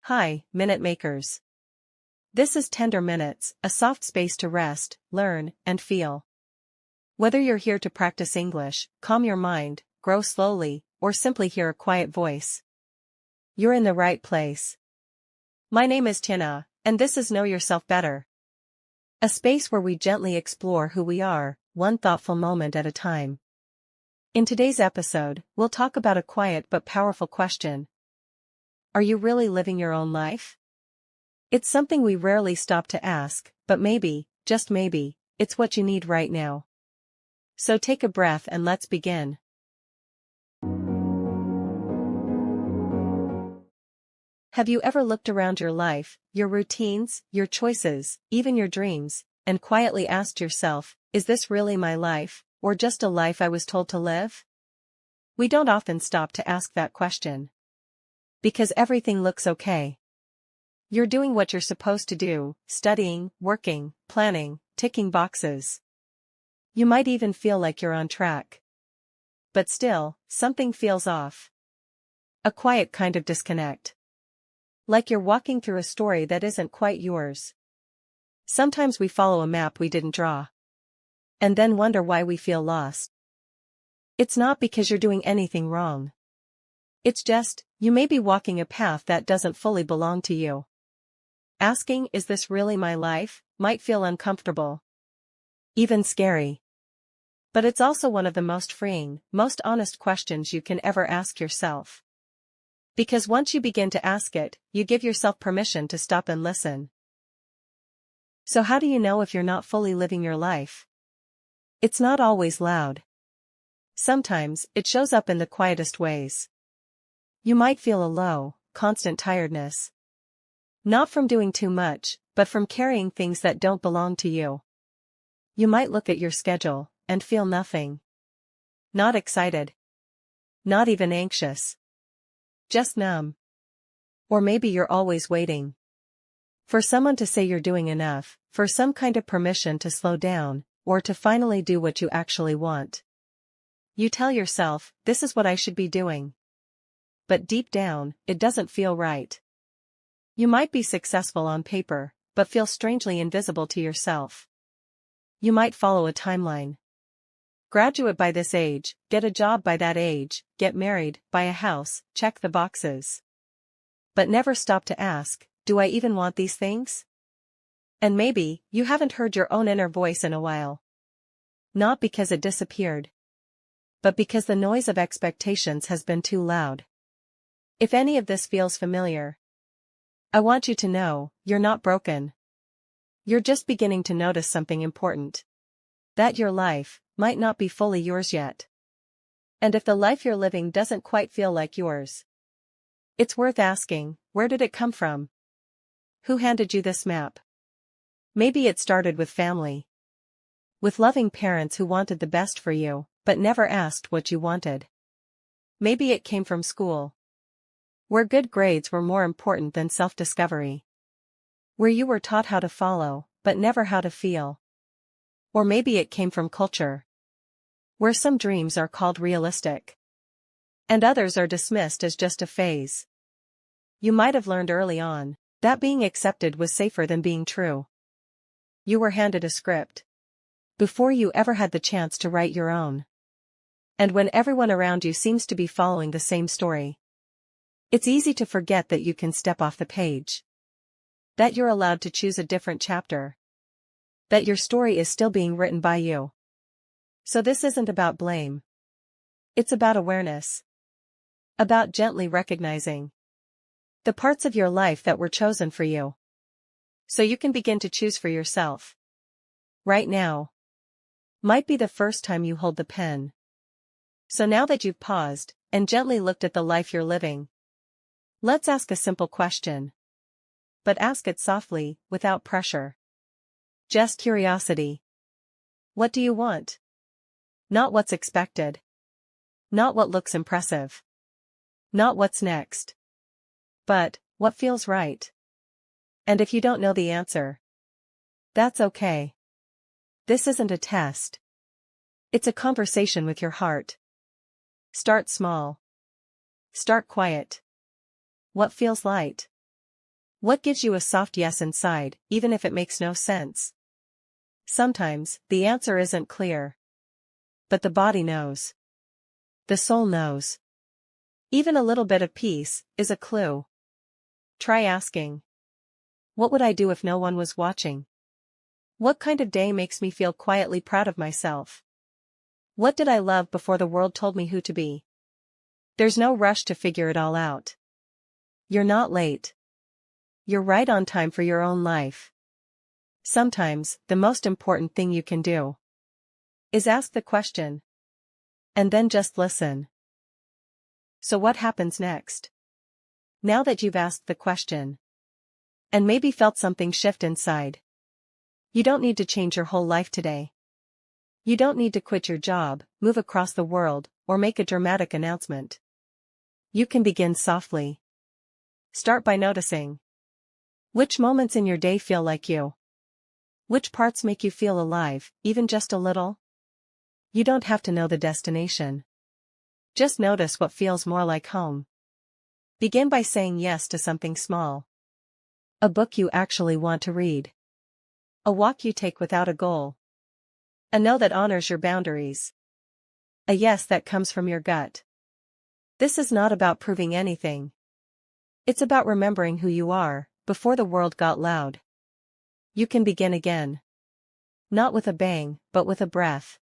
Hi, Minute Makers. This is Tender Minutes, a soft space to rest, learn, and feel. Whether you're here to practice English, calm your mind, grow slowly, or simply hear a quiet voice, you're in the right place. My name is Tina, and this is Know Yourself Better, a space where we gently explore who we are, one thoughtful moment at a time. In today's episode, we'll talk about a quiet but powerful question. Are you really living your own life? It's something we rarely stop to ask, but maybe, just maybe, it's what you need right now. So take a breath and let's begin. Have you ever looked around your life, your routines, your choices, even your dreams, and quietly asked yourself, is this really my life, or just a life I was told to live? We don't often stop to ask that question. Because everything looks okay. You're doing what you're supposed to do, studying, working, planning, ticking boxes. You might even feel like you're on track. But still, something feels off. A quiet kind of disconnect. Like you're walking through a story that isn't quite yours. Sometimes we follow a map we didn't draw. And then wonder why we feel lost. It's not because you're doing anything wrong. It's just, you may be walking a path that doesn't fully belong to you. Asking, is this really my life, might feel uncomfortable. Even scary. But it's also one of the most freeing, most honest questions you can ever ask yourself. Because once you begin to ask it, you give yourself permission to stop and listen. So how do you know if you're not fully living your life? It's not always loud. Sometimes, it shows up in the quietest ways. You might feel a low, constant tiredness. Not from doing too much, but from carrying things that don't belong to you. You might look at your schedule, and feel nothing. Not excited. Not even anxious. Just numb. Or maybe you're always waiting. For someone to say you're doing enough, for some kind of permission to slow down, or to finally do what you actually want. You tell yourself, this is what I should be doing. But deep down, it doesn't feel right. You might be successful on paper, but feel strangely invisible to yourself. You might follow a timeline. Graduate by this age, get a job by that age, get married, buy a house, check the boxes. But never stop to ask, do I even want these things? And maybe, you haven't heard your own inner voice in a while. Not because it disappeared. But because the noise of expectations has been too loud. If any of this feels familiar, I want you to know, you're not broken. You're just beginning to notice something important. That your life might not be fully yours yet. And if the life you're living doesn't quite feel like yours, it's worth asking, where did it come from? Who handed you this map? Maybe it started with family. With loving parents who wanted the best for you, but never asked what you wanted. Maybe it came from school, where good grades were more important than self-discovery. Where you were taught how to follow, but never how to feel. Or maybe it came from culture, where some dreams are called realistic, and others are dismissed as just a phase. You might have learned early on that being accepted was safer than being true. You were handed a script before you ever had the chance to write your own. And when everyone around you seems to be following the same story, it's easy to forget that you can step off the page. That you're allowed to choose a different chapter. That your story is still being written by you. So this isn't about blame. It's about awareness. About gently recognizing the parts of your life that were chosen for you. So you can begin to choose for yourself. Right now might be the first time you hold the pen. So now that you've paused and gently looked at the life you're living, let's ask a simple question. But ask it softly, without pressure. Just curiosity. What do you want? Not what's expected. Not what looks impressive. Not what's next. But, what feels right? And if you don't know the answer, that's okay. This isn't a test. It's a conversation with your heart. Start small. Start quiet. What feels light? What gives you a soft yes inside, even if it makes no sense? Sometimes, the answer isn't clear. But the body knows. The soul knows. Even a little bit of peace is a clue. Try asking. What would I do if no one was watching? What kind of day makes me feel quietly proud of myself? What did I love before the world told me who to be? There's no rush to figure it all out. You're not late. You're right on time for your own life. Sometimes, the most important thing you can do is ask the question. And then just listen. So what happens next? Now that you've asked the question, and maybe felt something shift inside, you don't need to change your whole life today. You don't need to quit your job, move across the world, or make a dramatic announcement. You can begin softly. Start by noticing. Which moments in your day feel like you? Which parts make you feel alive, even just a little? You don't have to know the destination. Just notice what feels more like home. Begin by saying yes to something small. A book you actually want to read. A walk you take without a goal. A no that honors your boundaries. A yes that comes from your gut. This is not about proving anything. It's about remembering who you are, before the world got loud. You can begin again. Not with a bang, but with a breath.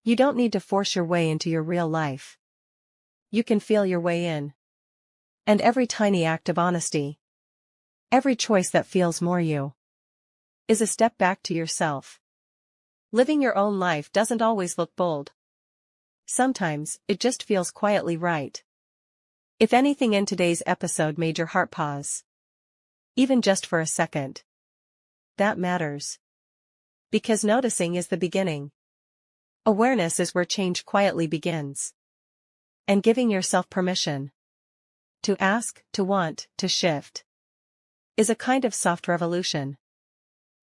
You don't need to force your way into your real life. You can feel your way in. And every tiny act of honesty, every choice that feels more you, is a step back to yourself. Living your own life doesn't always look bold. Sometimes, it just feels quietly right. If anything in today's episode made your heart pause, even just for a second, that matters. Because noticing is the beginning. Awareness is where change quietly begins. And giving yourself permission to ask, to want, to shift, is a kind of soft revolution.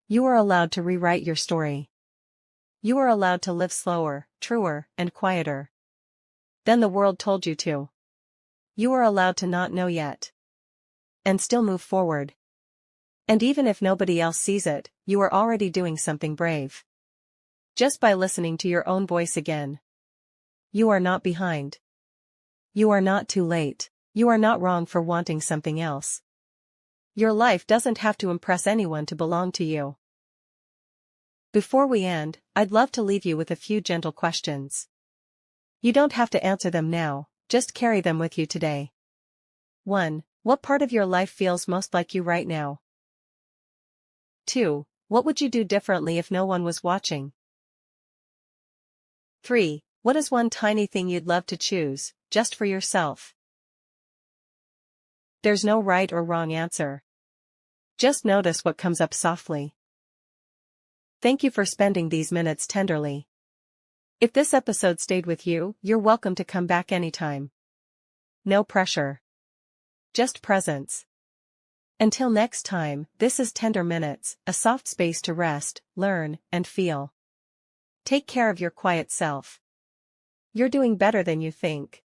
You are allowed to rewrite your story. You are allowed to live slower, truer, and quieter than the world told you to. You are allowed to not know yet, and still move forward. And even if nobody else sees it, you are already doing something brave. Just by listening to your own voice again. You are not behind. You are not too late. You are not wrong for wanting something else. Your life doesn't have to impress anyone to belong to you. Before we end, I'd love to leave you with a few gentle questions. You don't have to answer them now, just carry them with you today. 1. What part of your life feels most like you right now? 2. What would you do differently if no one was watching? 3. What is one tiny thing you'd love to choose, just for yourself? There's no right or wrong answer. Just notice what comes up softly. Thank you for spending these minutes tenderly. If this episode stayed with you, you're welcome to come back anytime. No pressure. Just presence. Until next time, this is Tender Minutes, a soft space to rest, learn, and feel. Take care of your quiet self. You're doing better than you think.